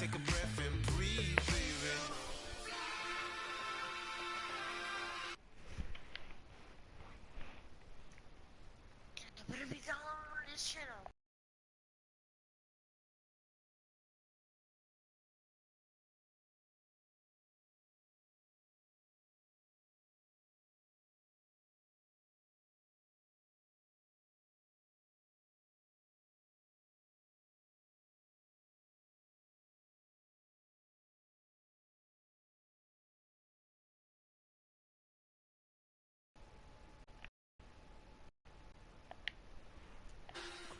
take a breath and breathe, baby. I better be downloading this channel.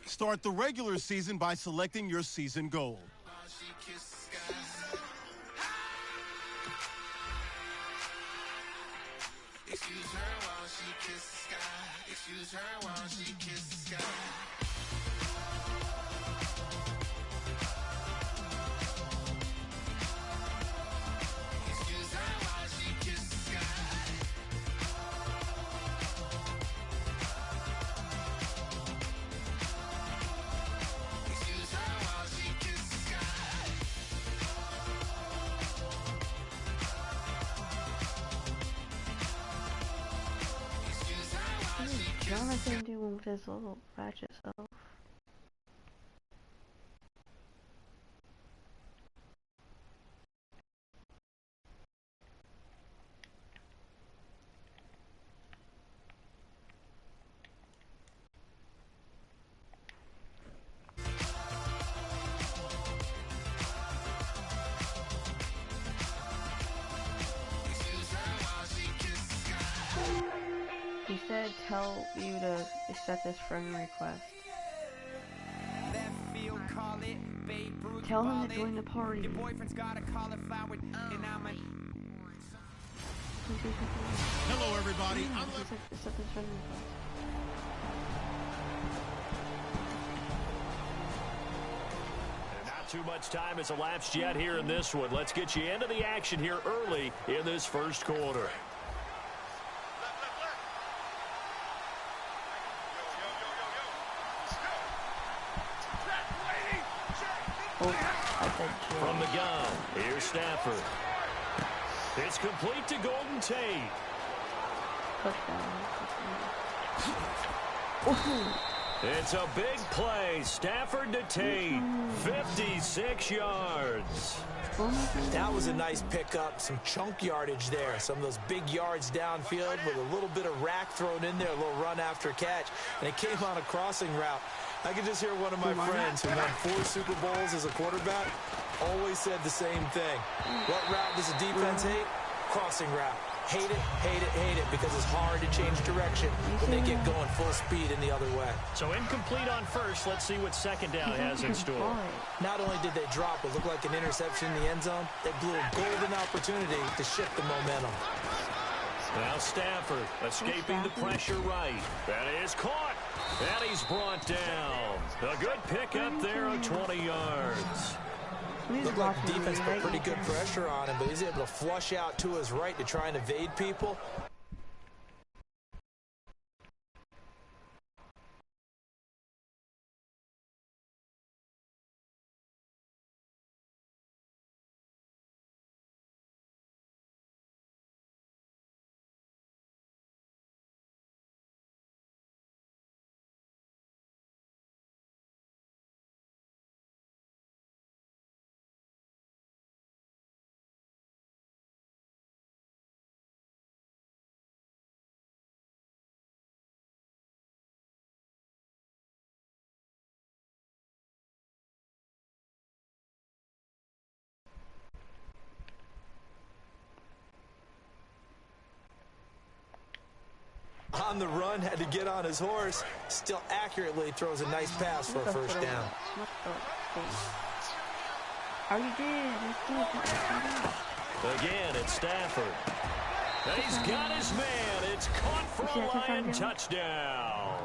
Start the regular season by selecting your season goal. Excuse her while she kisses the sky. Excuse her while she kisses the sky. Excuse her while she kisses the sky. Excuse her while she kisses the sky. Excuse her while she kisses the sky. Jonathan doing with his little ratchet self. He said tell you to accept this friend request. Tell him to join the party. Your boyfriend's got a cauliflower and I'm a... Hello, everybody. Accept this friend request. Not too much time has elapsed yet here in this one. Let's get you into the action here early in this first quarter. From the gun, here's Stafford. It's complete to Golden Tate. It's a big play. Stafford to Tate. 56 yards. That was a nice pickup. Some chunk yardage there. Some of those big yards downfield with a little bit of rack thrown in there, a little run after catch. And it came on a crossing route. I could just hear one of my friends who won 4 Super Bowls as a quarterback always said the same thing. What route does the defense hate? Crossing route. Hate it, hate it, hate it, because it's hard to change direction when they get going full speed in the other way. So incomplete on first. Let's see what second down has in store. Not only did they drop what looked like an interception in the end zone, they blew a golden opportunity to shift the momentum. Now Stafford escaping the pressure right. That is caught. And he's brought down. A good pickup there of 20 yards. Looked like the defense put pretty good pressure on him, but he's able to flush out to his right to try and evade people. On the run, had to get on his horse. Still accurately throws a nice pass for a first down. Again, it's Stafford. He's got his man. It's caught for a Lion touchdown.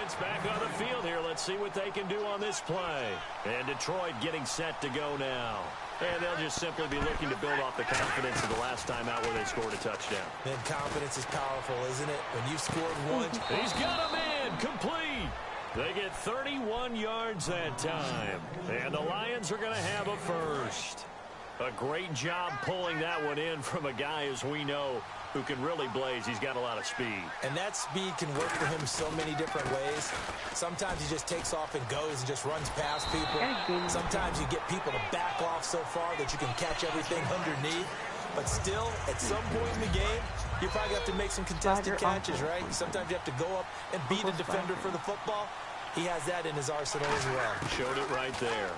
offense back on the field here. Let's see what they can do on this play. And Detroit getting set to go now. And they'll just simply be looking to build off the confidence of the last time out where they scored a touchdown. And confidence is powerful, isn't it? When you've scored once. He's got a man complete. They get 31 yards that time. And the Lions are going to have a first. A great job pulling that one in from a guy, as we know, who can really blaze. He's got a lot of speed. And that speed can work for him so many different ways. Sometimes he just takes off and goes and just runs past people. Sometimes you get people to back off so far that you can catch everything underneath. But still, at some point in the game, you probably have to make some contested catches, right? Sometimes you have to go up and beat a defender for the football. He has that in his arsenal as well. Showed it right there.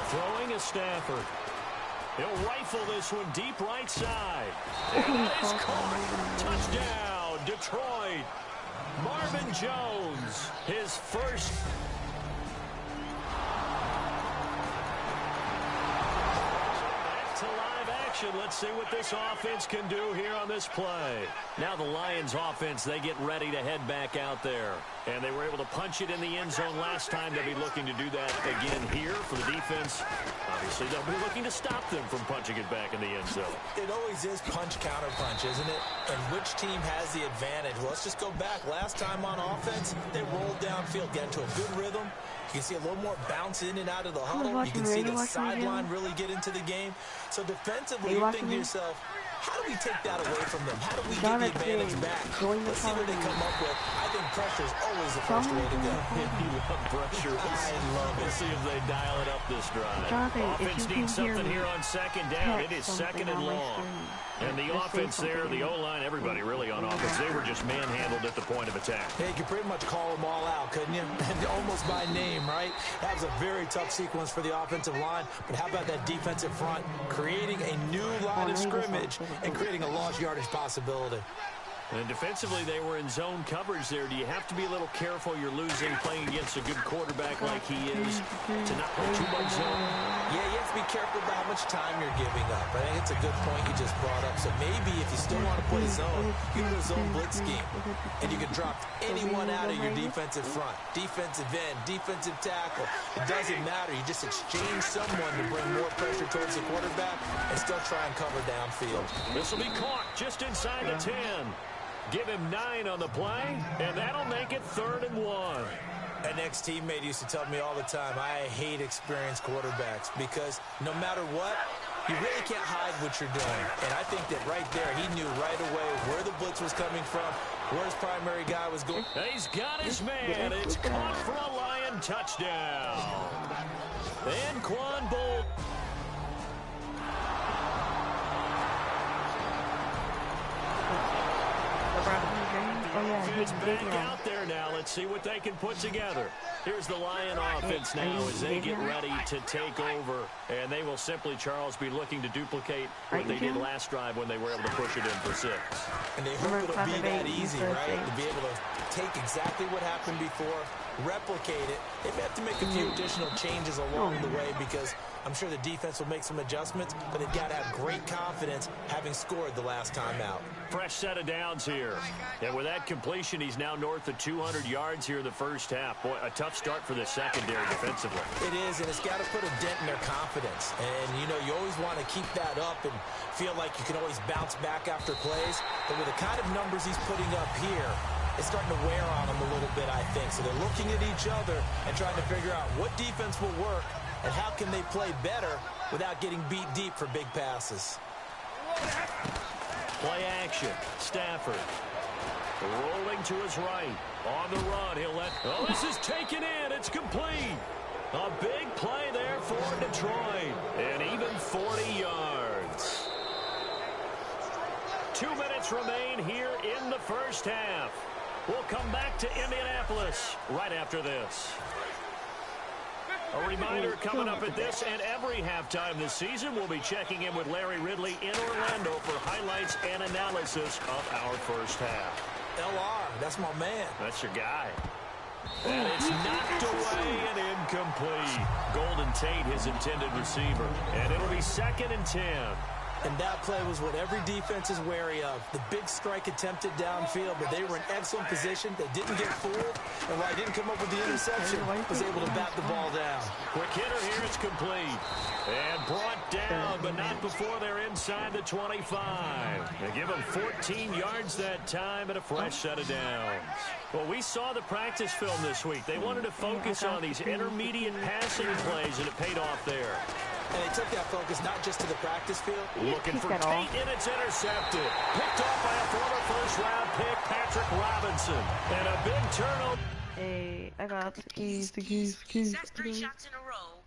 Throwing a Stafford. He'll rifle this one deep right side. And it's caught. Touchdown, Detroit. Marvin Jones, his first. Back to live action. Let's see what this offense can do here on this play. Now the Lions offense, they get ready to head back out there. And they were able to punch it in the end zone last time. They'll be looking to do that again here for the defense. Obviously, they'll be looking to stop them from punching it back in the end zone. It always is punch-counter-punch, isn't it? And which team has the advantage? Well, let's just go back. Last time on offense, they rolled downfield, get into a good rhythm. You can see a little more bounce in and out of the huddle. You can see the sideline really get into the game. So defensively, you think to yourself, how do we take that away from them? How do we get the advantage back? Let's see what they come up with. I think pressure is always the first way to go. You love pressure. I love it. We'll see if they dial it up this drive. Offense needs something here on second down. It is second and long. And the offense there, the O-line, everybody really on offense, they were just manhandled at the point of attack. Hey, you could pretty much call them all out, couldn't you? Almost by name, right? That was a very tough sequence for the offensive line. But how about that defensive front creating a new line of scrimmage and creating a lost yardage possibility? And defensively, they were in zone coverage there. Do you have to be a little careful? You're losing playing against a good quarterback like he is to not play too much zone. Yeah, you have to be careful about how much time you're giving up. I think it's a good point you just brought up. So maybe if you still want to play zone, you do a zone blitz scheme. And you can drop anyone out of your defensive front. Defensive end, defensive tackle. It doesn't matter. You just exchange someone to bring more pressure towards the quarterback and still try and cover downfield. This will be caught just inside the 10. Give him 9 on the play, and that'll make it 3rd and 1. An ex-teammate used to tell me all the time, I hate experienced quarterbacks because no matter what, you really can't hide what you're doing. And I think that right there, he knew right away where the blitz was coming from, where his primary guy was going. He's got his man. It's caught for a Lion touchdown. And Quan Bolt. It's back out there now. Let's see what they can put together. Here's the Lion offense now as they get ready to take over. And they will simply, Charles, be looking to duplicate what they did last drive when they were able to push it in for 6. And they hope it'll be that easy, right? To be able to take exactly what happened before, replicate it. They may have to make a few additional changes along the way because I'm sure the defense will make some adjustments, but they've got to have great confidence having scored the last time out. Fresh set of downs here. And with that completion, he's now north of 200 yards here in the first half. Boy, a tough start for the secondary defensively. It is, and it's got to put a dent in their confidence. And, you know, you always want to keep that up and feel like you can always bounce back after plays. But with the kind of numbers he's putting up here, it's starting to wear on them a little bit, I think. So they're looking at each other and trying to figure out what defense will work and how can they play better without getting beat deep for big passes. Play action. Stafford rolling to his right. On the run, he'll let... Oh, this is taken in. It's complete. A big play there for Detroit. And even 40 yards. 2 minutes remain here in the first half. We'll come back to Indianapolis right after this. A reminder coming up at this and every halftime this season, we'll be checking in with Larry Ridley in Orlando for highlights and analysis of our first half. LR, that's my man. That's your guy. And it's knocked away and incomplete. Golden Tate, his intended receiver. And it'll be 2nd and 10. And that play was what every defense is wary of. The big strike attempted downfield, but they were in excellent position. They didn't get fooled, and while he didn't come up with the interception, was able to bat the ball down. Quick hitter here, it's complete. And brought down, but not before they're inside the 25. They give them 14 yards that time and a fresh set of downs. Well, we saw the practice film this week. They wanted to focus on these intermediate passing plays, and it paid off there. And they took that focus not just to the practice field. Looking for Tate, and it's intercepted. Picked off by a former first-round pick, Patrick Robinson. And a big turnover. Hey, I got the keys. That's 3 shots in a row.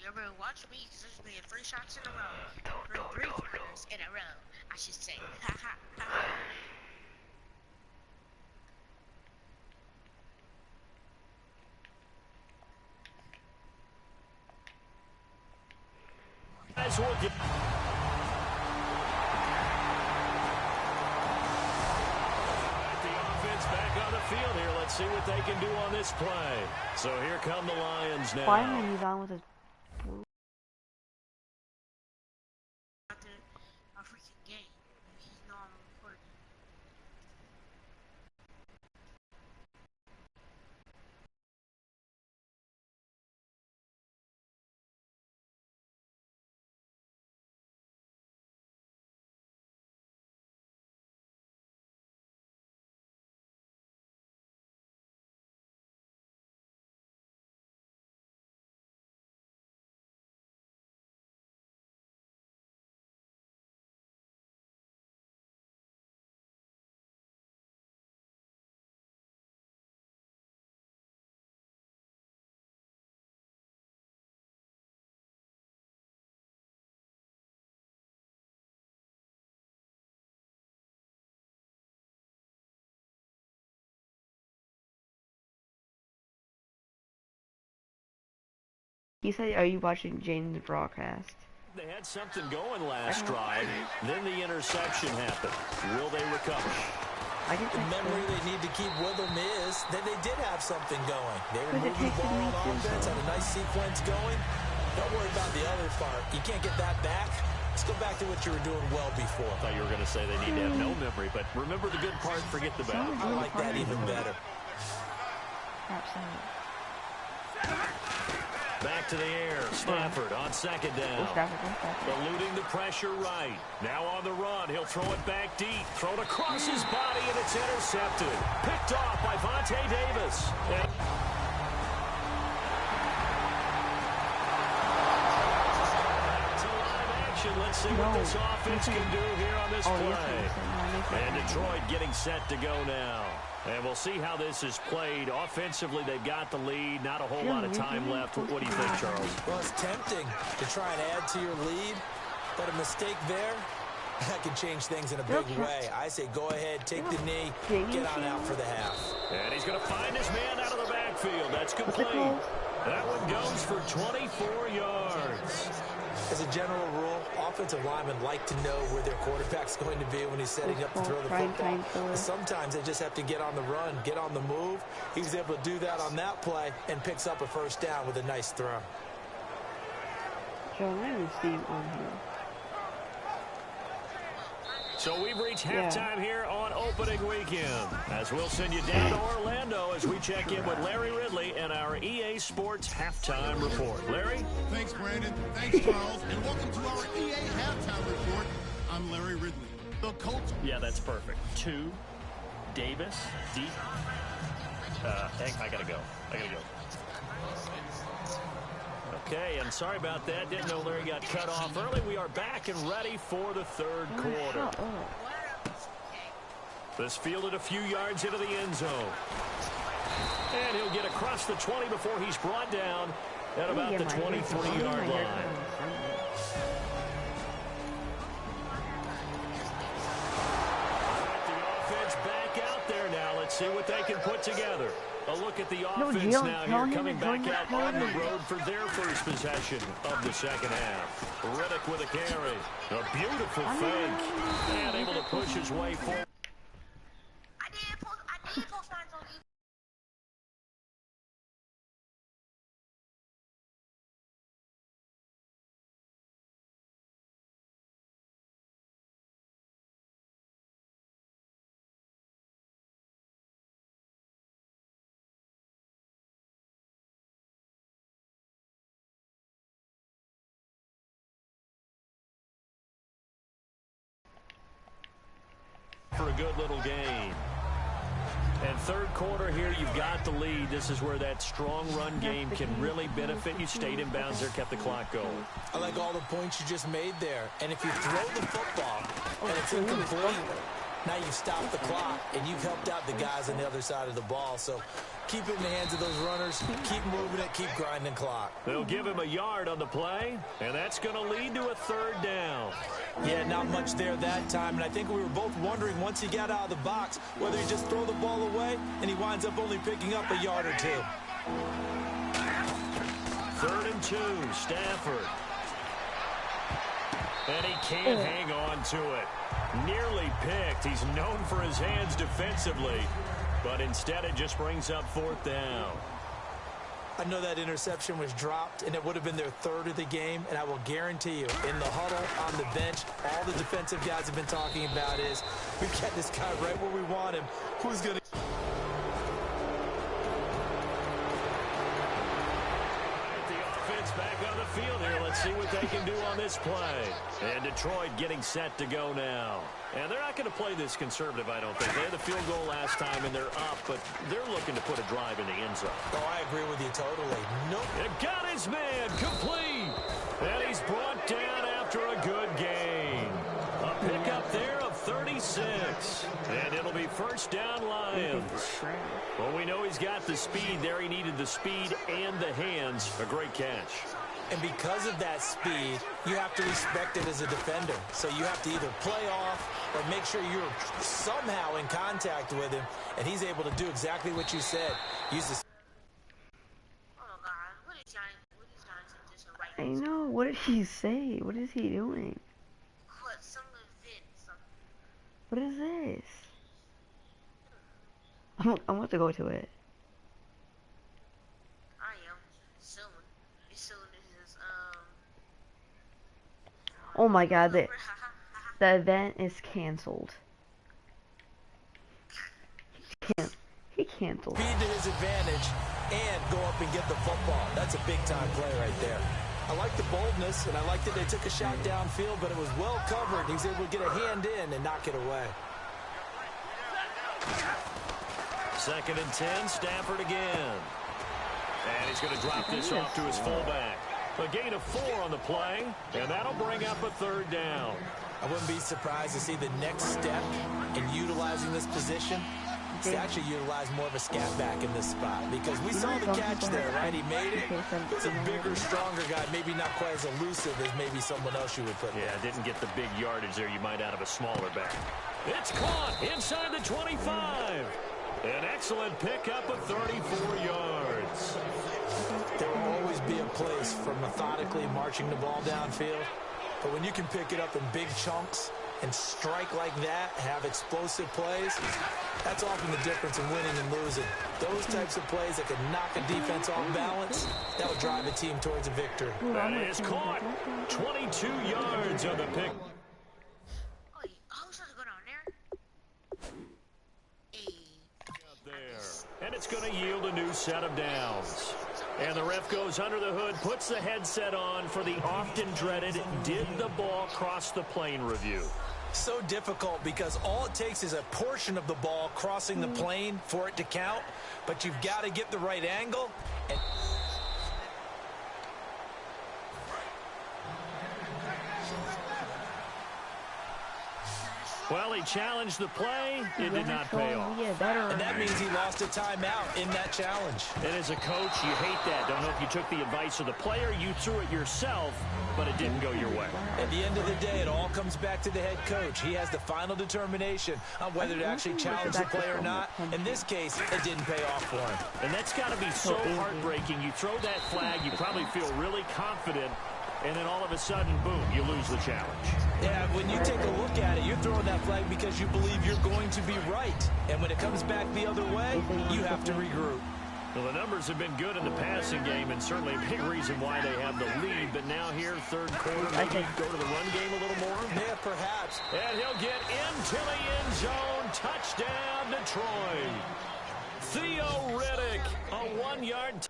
Y'all better watch me, because there's been 3 shots in a row. 3 corners in a row, I should say. Ha ha ha. Guys, we'll get... The offense back on the field here. Let's see what they can do on this play. So here come the Lions now. Finally, he's on with his. A freaking game. He's not recording. He said, "Are you watching Jane's broadcast?" They had something going last drive. Then the interception happened. Will they recover? The memory they need to keep with them is that they did have something going. They were moving the ball on offense, had a nice sequence going. Don't worry about the other part. You can't get that back. Let's go back to what you were doing well before. I thought you were going to say they need to have no memory, but remember the good part, forget the bad. I like that even better. Absolutely. Back to the air. Stafford on second down. Eluding the pressure right. Now on the run. He'll throw it back deep. Thrown across his body, and it's intercepted. Picked off by Vontae Davis. And to live action. Let's see what this offense can do here on this play. And Detroit getting set to go now. And we'll see how this is played. Offensively, they've got the lead. Not a whole lot of time left. What do you think, Charles? Well, it's tempting to try and add to your lead, but a mistake there, that can change things in a big way. I say go ahead, take the knee, get on out for the half. And he's going to find his man out of the backfield. That's complete. That one goes for 24 yards. As a general rule, offensive linemen like to know where their quarterback's going to be when he's setting up to throw the football. Sometimes they just have to get on the run, get on the move. He was able to do that on that play and picks up a first down with a nice throw. John, I didn't see him on here. So we've reached halftime here on opening weekend. As we'll send you down to Orlando as we check in with Larry Ridley and our EA Sports halftime report. Larry? Thanks, Brandon. Thanks, Charles. And welcome to our EA halftime report. I'm Larry Ridley. The Colts. Yeah, that's perfect. 2, Davis, deep. I gotta go. Okay, and sorry about that. Didn't know Larry got cut off early. We are back and ready for the third quarter. This fielded a few yards into the end zone. And he'll get across the 20 before he's brought down at about the 23-yard line. The offense back out there now. Let's see what they can put together. A look at the offense now here, coming back out on the road for their first possession of the second half. Riddick with a carry. A beautiful fake. And able to push his way forward. I good little gain. And third quarter here, you've got the lead. This is where that strong run game can really benefit you. Stayed in bounds there, kept the clock going. I like all the points you just made there. And if you throw the football and it's incomplete, now you've stopped the clock and you've helped out the guys on the other side of the ball. So keep it in the hands of those runners. Keep moving it. Keep grinding clock. They'll give him a yard on the play, and that's going to lead to a third down. Yeah, not much there that time. And I think we were both wondering once he got out of the box whether he just throw the ball away and he winds up only picking up a yard or two. 3rd and 2, Stafford. And he can't hang on to it. Nearly picked. He's known for his hands defensively, but instead it just brings up 4th down. I know that interception was dropped, and it would have been their 3rd of the game, and I will guarantee you, in the huddle, on the bench, all the defensive guys have been talking about is, we got this guy right where we want him. Who's going to... Back on the field here. Let's see what they can do on this play. And Detroit getting set to go now. And they're not going to play this conservative, I don't think. They had the field goal last time, and they're up, but they're looking to put a drive in the end zone. Oh, I agree with you totally. Nope. It got his man complete. And he's brought down after a good game. A pickup there of 36. And it'll be 1st down Lions. Well, we know he's got the speed there. He needed the speed and the hands. A great catch. And because of that speed, you have to respect it as a defender. So you have to either play off or make sure you're somehow in contact with him. And he's able to do exactly what you said. Use the... Oh, God. What is Johnny just right? I know. What did he say? What is he doing? What? Some event. What is this? I want to go to it. I am. Soon. As soon as Oh my God, the event is canceled. He canceled. Speed to his advantage and go up and get the football. That's a big-time play right there. I like the boldness, and I like that they took a shot downfield, but it was well covered. He was able to get a hand in and knock it away. 2nd and 10, Stafford again. And he's going to drop this off to his fullback. A gain of 4 on the play, and that'll bring up a 3rd down. I wouldn't be surprised to see the next step in utilizing this position. To actually utilize more of a scat back in this spot, because we saw the catch there, right? He made it. It's a bigger, stronger guy, maybe not quite as elusive as maybe someone else you would put there. Yeah, didn't get the big yardage there you might out of a smaller back. It's caught inside the 25. An excellent pickup of 34 yards. There will always be a place for methodically marching the ball downfield, but when you can pick it up in big chunks and strike like that, have explosive plays, that's often the difference in winning and losing. Those types of plays that can knock a defense off balance, that will drive a team towards a victory. That is caught. 22 yards on the pick. Oh, who's going to go down there? Up there. And it's going to yield a new set of downs. And the ref goes under the hood, puts the headset on for the often dreaded did the ball cross the plane review. So difficult because all it takes is a portion of the ball crossing the plane for it to count, but you've got to get the right angle. And well, he challenged the play. It did not pay off. and that means he lost a timeout in that challenge. And as a coach, you hate that. Don't know if you took the advice of the player, you threw it yourself, but it didn't go your way. At the end of the day, it all comes back to the head coach. He has the final determination on whether to actually challenge the play or not. In this case, it didn't pay off for him. And that's got to be so heartbreaking. You throw that flag, you probably feel really confident, and then all of a sudden, boom, you lose the challenge. Yeah, when you take a look at it, you're throwing that flag because you believe you're going to be right. And when it comes back the other way, you have to regroup. Well, the numbers have been good in the passing game, and certainly a big reason why they have the lead. But now here, third quarter, maybe go to the run game a little more? Yeah, perhaps. And he'll get into the end zone. Touchdown, Detroit. Theo Riddick, a 1-yard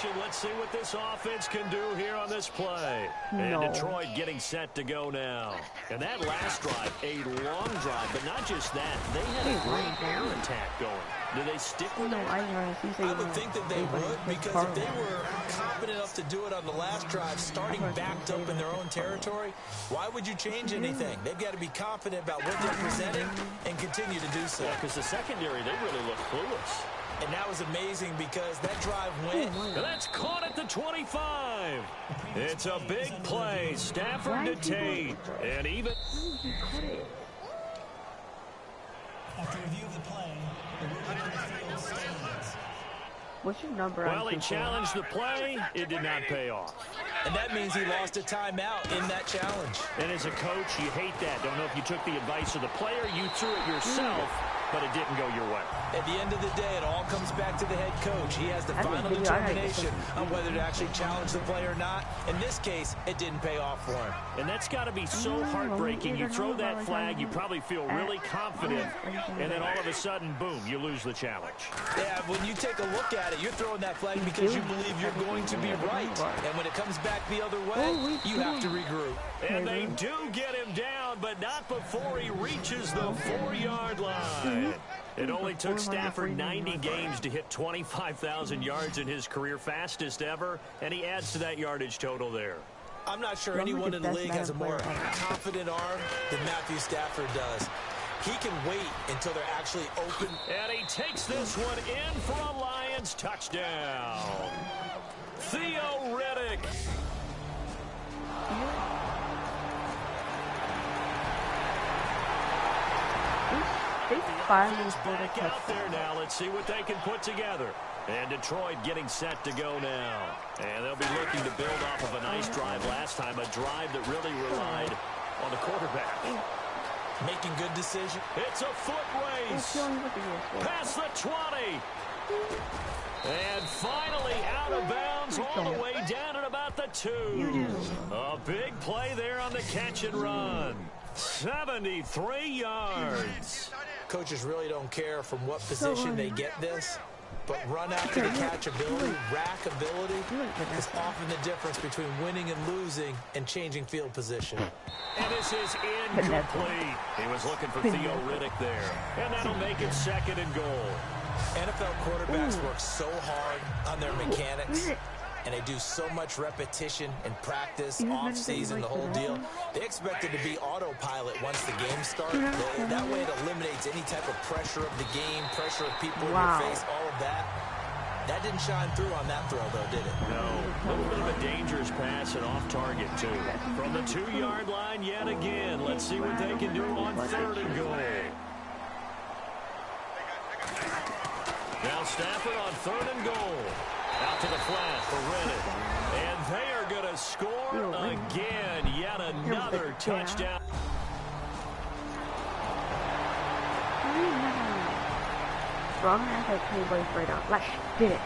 action. Let's see what this offense can do here on this play. And Detroit getting set to go now. And that last drive, a long drive, but not just that. They had a great air attack going. Do they stick with it? I would think that they would, because if they were confident enough to do it on the last drive, starting backed up in their own territory, why would you change anything? They've got to be confident about what they're presenting and continue to do so. Yeah, because the secondary, they really look clueless. And that was amazing because that drive went. That's caught at the 25. It's a big play. Stafford to Tate. And even... After review of the play, What's your number? Well, he challenged the play. It did not pay off. And that means he lost a timeout in that challenge. And as a coach, you hate that. Don't know if you took the advice of the player. You threw it yourself, but it didn't go your way. At the end of the day, it all comes back to the head coach. He has the final determination on whether to actually challenge the play or not. In this case, it didn't pay off for him. And that's got to be so heartbreaking. You throw that flag, you probably feel really confident, and then all of a sudden, boom, you lose the challenge. Yeah, when you take a look at it, you're throwing that flag because you believe you're going to be right. And when it comes back the other way, you have to regroup. And they do get him down, but not before he reaches the 4-yard line. It only took Stafford 90 games to hit 25,000 yards in his career, fastest ever, and he adds to that yardage total there. I'm not sure anyone in the league has a more confident arm than Matthew Stafford does. He can wait until they're actually open. And he takes this one in for a Lions touchdown. Theo Riddick. Back out there now. Let's see what they can put together. And Detroit getting set to go now. And they'll be looking to build off of a nice drive last time, a drive that really relied on the quarterback. Making good decision. It's a foot race. Past the 20. And finally out of bounds all the way down at about the 2. A big play there on the catch and run. 73 yards. Coaches really don't care from what position they get this, but run after the catch ability, rack ability is often the difference between winning and losing and changing field position. And this is incomplete. He was looking for Theo Riddick there. And that'll make it 2nd and goal. NFL quarterbacks work so hard on their mechanics, and they do so much repetition and practice, off-season, the whole deal. They expect it to be autopilot once the game starts. That way it eliminates any type of pressure of the game, pressure of people in your face, all of that. That didn't shine through on that throw, though, did it? No. A little bit of a dangerous pass and off target, too. From the 2-yard line yet again. Let's see what they can do on 3rd and goal. Now Stafford on 3rd and goal. Out to the flat for Riddick. And they are going to score again. Yet another touchdown. Strong as I play boys right now. Let's get it.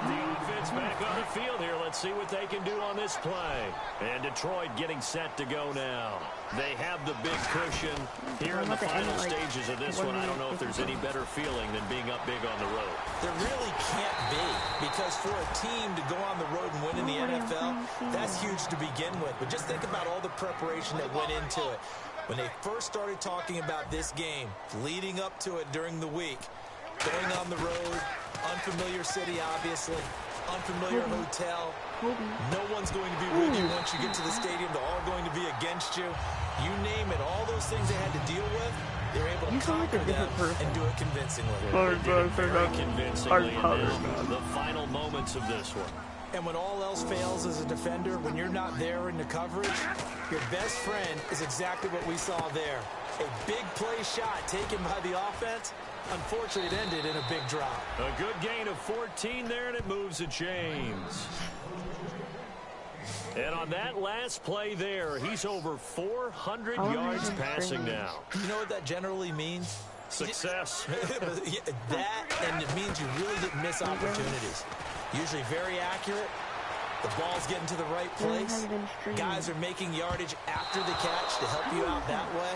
Defense back on the field here. Let's see what they can do on this play. And Detroit getting set to go now. They have the big cushion here in the final stages of this one. I don't know if there's any better feeling than being up big on the road. There really can't be, because for a team to go on the road and win in the NFL, that's huge to begin with. But just think about all the preparation that went into it. When they first started talking about this game, leading up to it during the week, going on the road, unfamiliar city, obviously, unfamiliar hotel. No one's going to be with you once you get to the stadium. They're all going to be against you. You name it, all those things they had to deal with, they were able to conquer them and do it convincingly. They did it very convincingly in the final moments of this one. And when all else fails as a defender, when you're not there in the coverage, your best friend is exactly what we saw there. A big play shot taken by the offense. Unfortunately, it ended in a big drop. A good gain of 14 there, and it moves the chains. And on that last play there, he's over 400 yards passing now. You know what that generally means? Success. That, and it means you really didn't miss opportunities. Usually very accurate. The ball's getting to the right place. Guys are making yardage after the catch to help you out that way.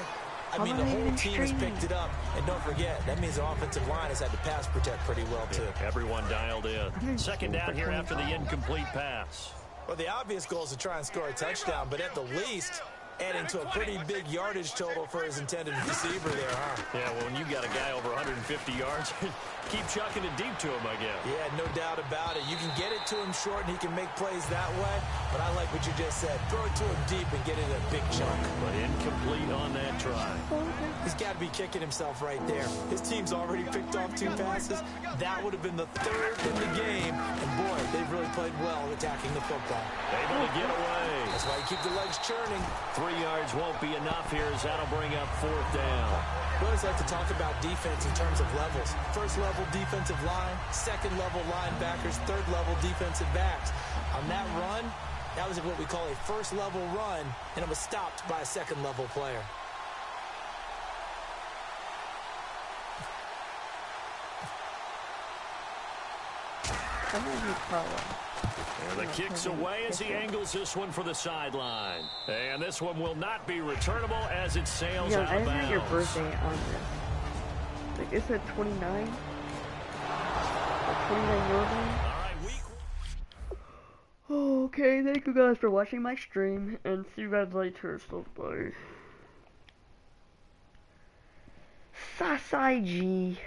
I mean, the whole team has picked it up. And don't forget, that means the offensive line has had to pass protect pretty well, too. Yeah, everyone dialed in. Second down here after the incomplete pass. Well, the obvious goal is to try and score a touchdown, but at the least, adding to a pretty big yardage total for his intended receiver there, huh? Yeah, well, when you got a guy over 150 yards, keep chucking it deep to him, I guess. Yeah, no doubt about it. You can get it to him short, and he can make plays that way, but I like what you just said. Throw it to him deep and get it a big chunk. But incomplete on that try. He's got to be kicking himself right there. His team's already picked off 2 passes. That would have been the 3rd in the game, and boy, they've really played well attacking the football. Able to get away. That's why you keep the legs churning. 3 yards won't be enough here as that'll bring up 4th down. We always like to talk about defense in terms of levels. First level defensive line, second level linebackers, third level defensive backs. On that run, that was what we call a first level run, and it was stopped by a second level player. And the kick's away as he angles this one for the sideline. And this one will not be returnable as it sails out of bounds. I had your birthday on this. Like, it said 29? 29 your name? Alright, week. Oh, okay, thank you guys for watching my stream, and see you guys later, so bye. Sasai G.